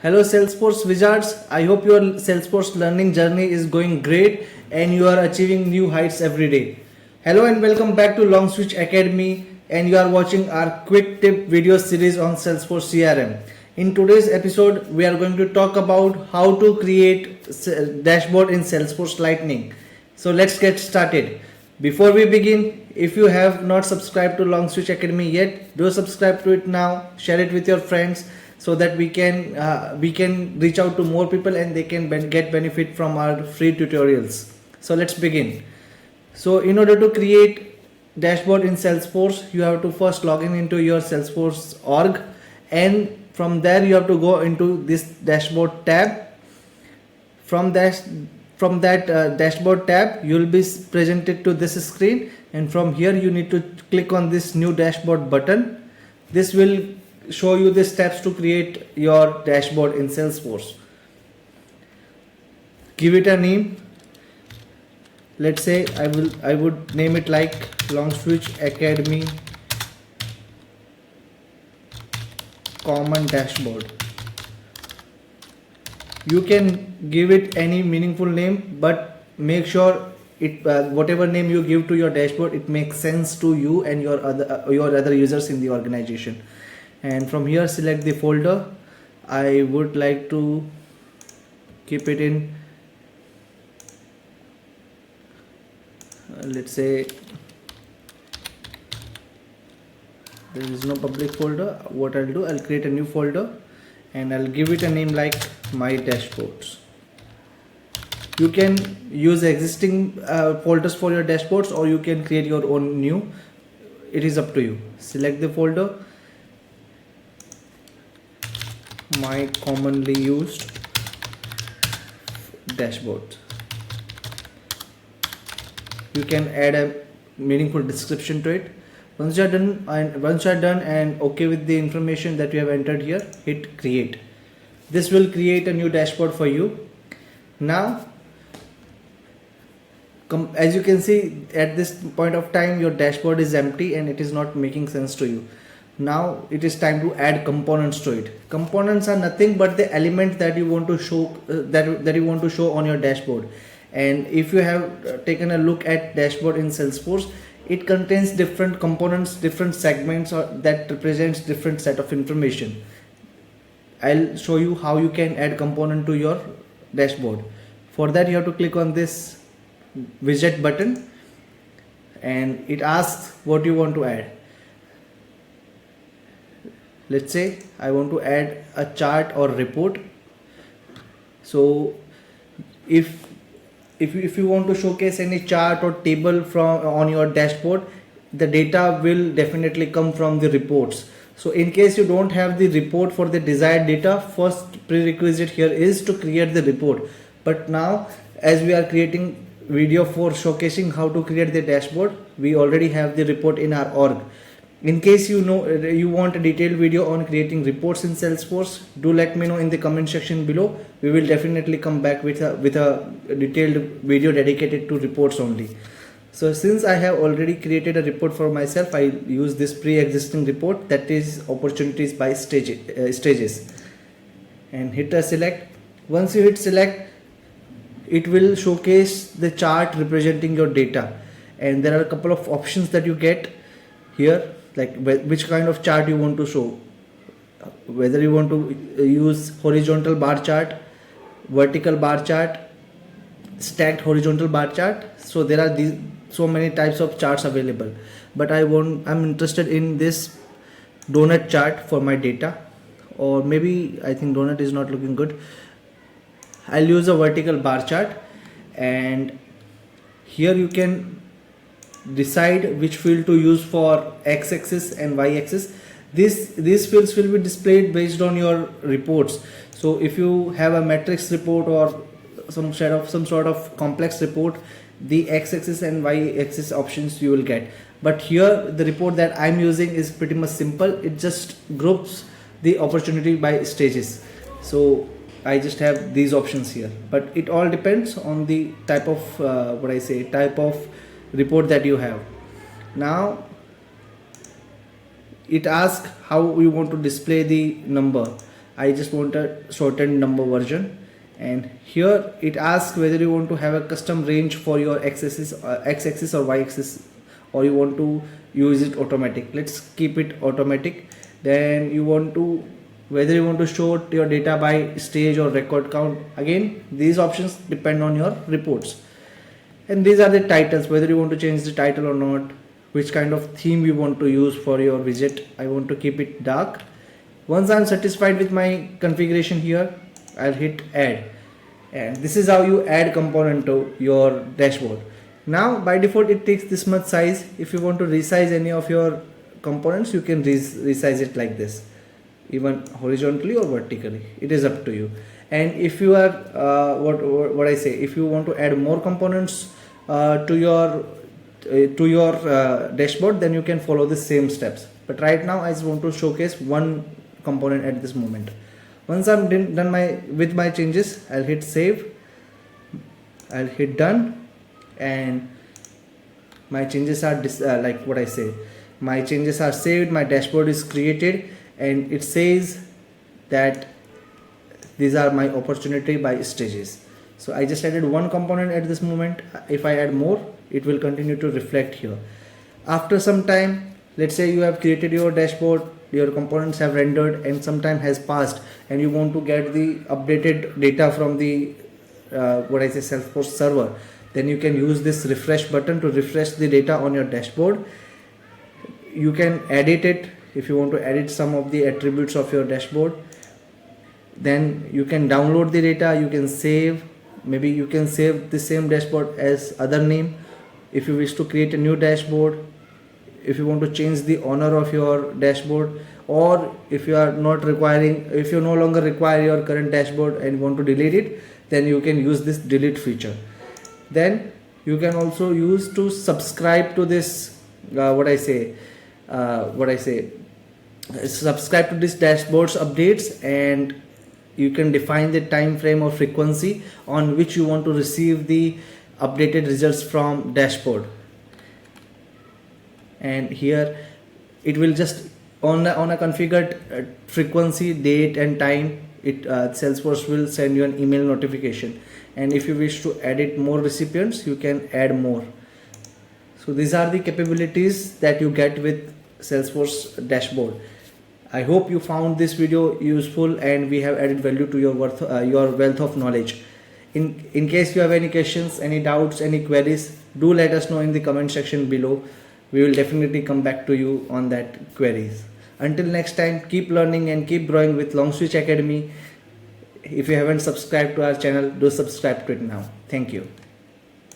Hello Salesforce wizards, I hope your Salesforce learning journey is going great and you are achieving new heights every day. Hello and welcome back to Longswitch Academy, and you are watching our quick tip video series on Salesforce CRM. In today's episode, we are going to talk about how to create dashboard in Salesforce Lightning. So let's get started. Before we begin, if you have not subscribed to Longswitch Academy yet, do subscribe to it now, share it with your friends so that we can reach out to more people and they can get benefit from our free tutorials. So let's begin. So in order to create dashboard in Salesforce, you have to first log in into your Salesforce org, and from there you have to go into this dashboard tab. From that dashboard tab, you will be presented to this screen, and from here you need to click on this new dashboard button. This will show you the steps to create your dashboard in Salesforce. Give it a name. Let's say I would name it like Longswitch Academy Common Dashboard. You can give it any meaningful name, but make sure it whatever name you give to your dashboard, it makes sense to you and your other users in the organization. And from here select the folder. I would like to keep it in let's say there is no public folder. What I'll do, I'll create a new folder and I'll give it a name like my dashboards. You can use existing folders for your dashboards, or you can create your own new. It is up to you. Select the folder, my commonly used dashboard. You can add a meaningful description to it. Once you are done and okay with the information that you have entered here, hit create. This will create a new dashboard for you. Now as you can see, at this point of time your dashboard is empty and it is not making sense to you. Now it is time to add components to it. Components are nothing but the element that you want to show that you want to show on your dashboard. And if you have taken a look at dashboard in Salesforce, it contains different components, different segments that represents different set of information. I'll show you how you can add component to your dashboard. For that you have to click on this widget button and it asks what you want to add. Let's say I want to add a chart or report. So if you want to showcase any chart or table on your dashboard, the data will definitely come from the reports. So in case you don't have the report for the desired data, first prerequisite here is to create the report. But now as we are creating video for showcasing how to create the dashboard, we already have the report in our org. In case you want a detailed video on creating reports in Salesforce, do let me know in the comment section below. We will definitely come back with a detailed video dedicated to reports only. So since I have already created a report for myself, I use this pre-existing report, that is opportunities by stages, and hit a select. Once you hit select, it will showcase the chart representing your data, and there are a couple of options that you get here, like which kind of chart you want to show, whether you want to use horizontal bar chart, vertical bar chart, stacked horizontal bar chart. So there are so many types of charts available, but I'm interested in this donut chart for my data, or maybe I think donut is not looking good. I'll use a vertical bar chart, and here you can decide which field to use for x-axis and y-axis. These fields will be displayed based on your reports. So if you have a matrix report or some sort of complex report, the x-axis and y-axis options you will get. But here the report that I'm using is pretty much simple. It just groups the opportunity by stages. So I just have these options here, but it all depends on the type of type of report that you have. Now it asks how we want to display the number. I just want a shortened number version. And here it asks whether you want to have a custom range for your x-axis or y-axis, or you want to use it automatic. Let's keep it automatic. Then you want to, whether you want to show your data by stage or record count. Again, these options depend on your reports. And these are the titles, whether you want to change the title or not, which kind of theme you want to use for your widget. I want to keep it dark. Once I'm satisfied with my configuration here, I'll hit add, and this is how you add component to your dashboard. Now by default it takes this much size. If you want to resize any of your components, you can resize it like this, even horizontally or vertically. It is up to you. And if you are what I say, if you want to add more components to your dashboard, then you can follow the same steps. But right now I just want to showcase one component at this moment. Once I'm done with my changes, I'll hit save, I'll hit done, and my changes are like what I say, my changes are saved, my dashboard is created, and it says that these are my opportunity by stages. So I just added one component at this moment. If I add more, it will continue to reflect here. After some time, let's say you have created your dashboard, your components have rendered, and some time has passed, and you want to get the updated data from the Salesforce server, then you can use this refresh button to refresh the data on your dashboard. You can edit it if you want to edit some of the attributes of your dashboard. Then you can download the data, you can save, maybe you can save the same dashboard as other name. If you wish to create a new dashboard, if you want to change the owner of your dashboard, or if you are not requiring, if you no longer require your current dashboard and want to delete it, then you can use this delete feature. Then you can also use to subscribe to this subscribe to this dashboard's updates, and you can define the time frame or frequency on which you want to receive the updated results from dashboard. And here it will just on a configured frequency, date and time, Salesforce will send you an email notification. And if you wish to edit more recipients, you can add more. So these are the capabilities that you get with Salesforce dashboard. I hope you found this video useful and we have added value to your wealth of knowledge. In case you have any questions, any doubts, any queries, do let us know in the comment section below. We will definitely come back to you on that queries. Until next time, keep learning and keep growing with Longswitch Academy. If you haven't subscribed to our channel, do subscribe to it now. Thank you.